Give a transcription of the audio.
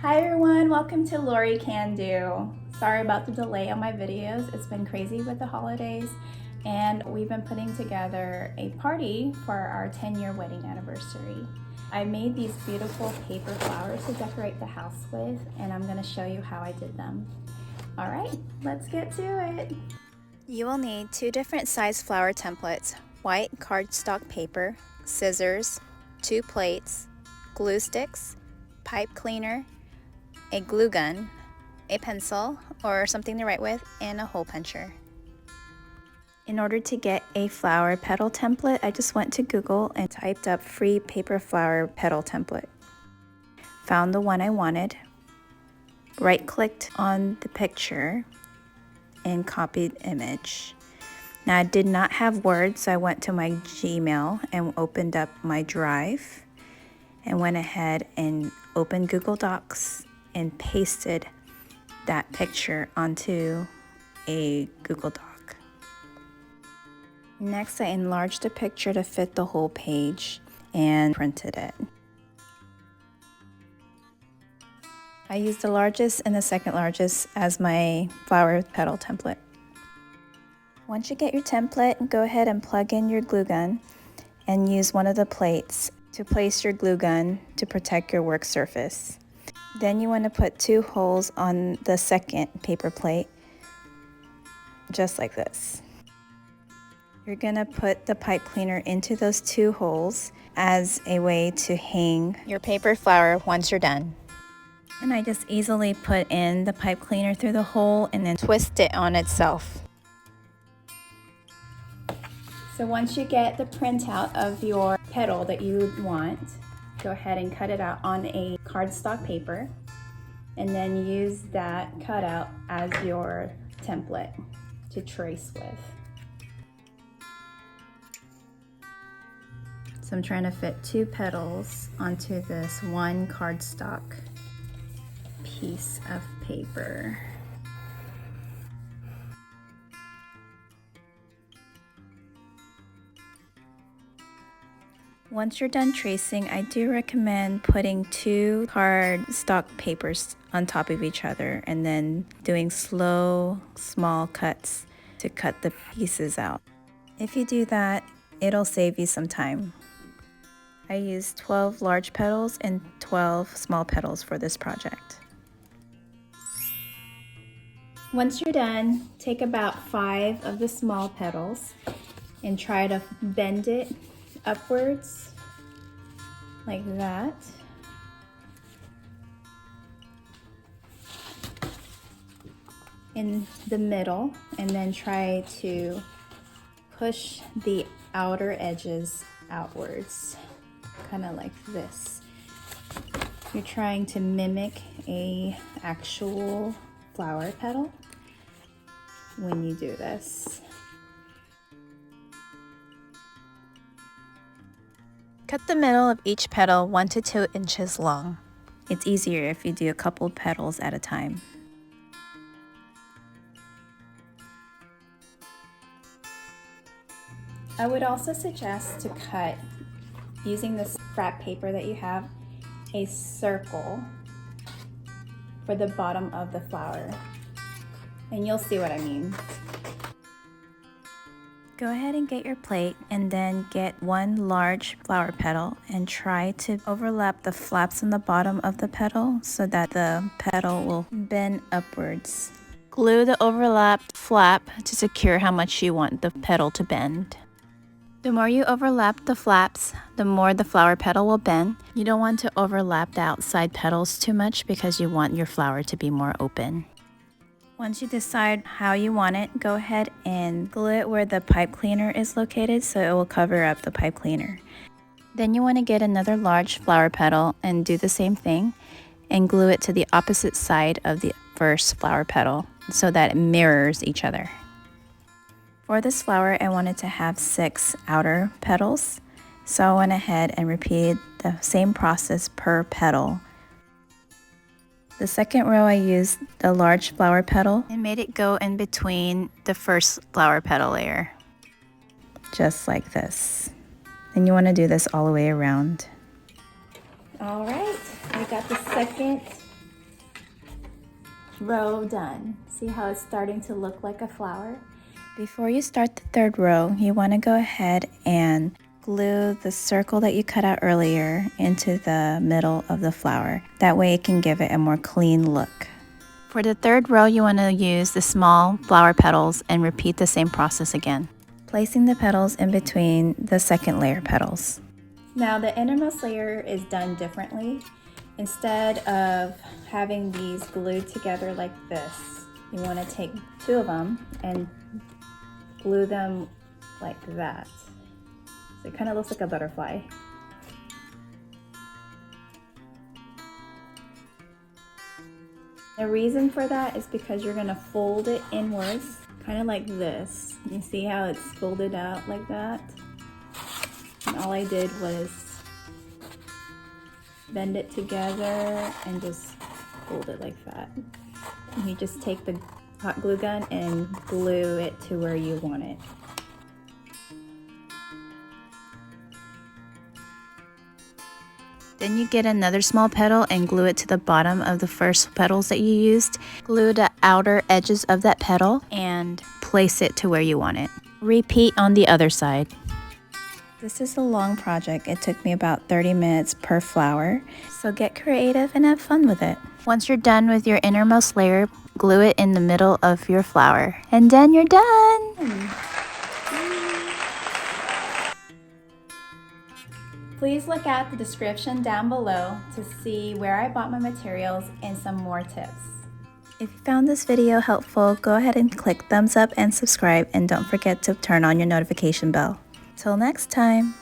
Hi everyone, welcome to Lori Can Do. Sorry about the delay on my videos. It's been crazy with the holidays and we've been putting together a party for our 10-year wedding anniversary. I made these beautiful paper flowers to decorate the house with, and I'm going to show you how I did them. All right, let's get to it. You will need 2 different size flower templates, white cardstock paper, scissors, 2 plates, glue sticks, pipe cleaner, a glue gun, a pencil or something to write with, and a hole puncher. In order to get a flower petal template, I just went to Google and typed up free paper flower petal template. Found the one I wanted, right-clicked on the picture, and copied image. Now I did not have Word, so I went to my Gmail and opened up my Drive and went ahead and opened Google Docs and pasted that picture onto a Google Doc. Next, I enlarged the picture to fit the whole page and printed it. I used the largest and the second largest as my flower petal template. Once you get your template, go ahead and plug in your glue gun and use one of the plates to place your glue gun to protect your work surface. Then you want to put 2 holes on the second paper plate, just like this. You're going to put the pipe cleaner into those 2 holes as a way to hang your paper flower once you're done. And I just easily put in the pipe cleaner through the hole and then twist it on itself. So once you get the printout of your petal that you want, go ahead and cut it out on a cardstock paper and then use that cutout as your template to trace with. So I'm trying to fit 2 petals onto this 1 cardstock piece of paper. Once you're done tracing, I do recommend putting 2 cardstock papers on top of each other and then doing slow, small cuts to cut the pieces out. If you do that, it'll save you some time. I used 12 large petals and 12 small petals for this project. Once you're done, take about 5 of the small petals and try to bend it upwards like that. In the middle, and then try to push the outer edges outwards, kind of like this. You're trying to mimic a actual flower petal when you do this. Cut the middle of each petal 1 to 2 inches long. It's easier if you do a couple petals at a time. I would also suggest to cut, using this scrap paper that you have, a circle for the bottom of the flower. And you'll see what I mean. Go ahead and get your plate and then get 1 large flower petal and try to overlap the flaps on the bottom of the petal so that the petal will bend upwards. Glue the overlapped flap to secure how much you want the petal to bend. The more you overlap the flaps, the more the flower petal will bend. You don't want to overlap the outside petals too much because you want your flower to be more open. Once you decide how you want it, go ahead and glue it where the pipe cleaner is located so it will cover up the pipe cleaner. Then you want to get another large flower petal and do the same thing and glue it to the opposite side of the first flower petal so that it mirrors each other. For this flower, I wanted to have 6 outer petals, so I went ahead and repeated the same process per petal. The second row I used the large flower petal and made it go in between the first flower petal layer, just like this. And you want to do this all the way around. All right, I got the second row done. See how it's starting to look like a flower? Before you start the third row, you want to go ahead and glue the circle that you cut out earlier into the middle of the flower. That way it can give it a more clean look. For the third row, you want to use the small flower petals and repeat the same process again, placing the petals in between the second layer petals. Now the innermost layer is done differently. Instead of having these glued together like this, you want to take two of them and glue them like that. So it kind of looks like a butterfly. The reason for that is because you're going to fold it inwards, kind of like this. You see how it's folded out like that? And all I did was bend it together and just fold it like that. And you just take the hot glue gun and glue it to where you want it. Then you get another small petal and glue it to the bottom of the first petals that you used. Glue the outer edges of that petal and place it to where you want it. Repeat on the other side. This is a long project. It took me about 30 minutes per flower, so get creative and have fun with it. Once you're done with your innermost layer, glue it in the middle of your flower, and then you're done! Please look at the description down below to see where I bought my materials and some more tips. If you found this video helpful, go ahead and click thumbs up and subscribe, and don't forget to turn on your notification bell. Till next time.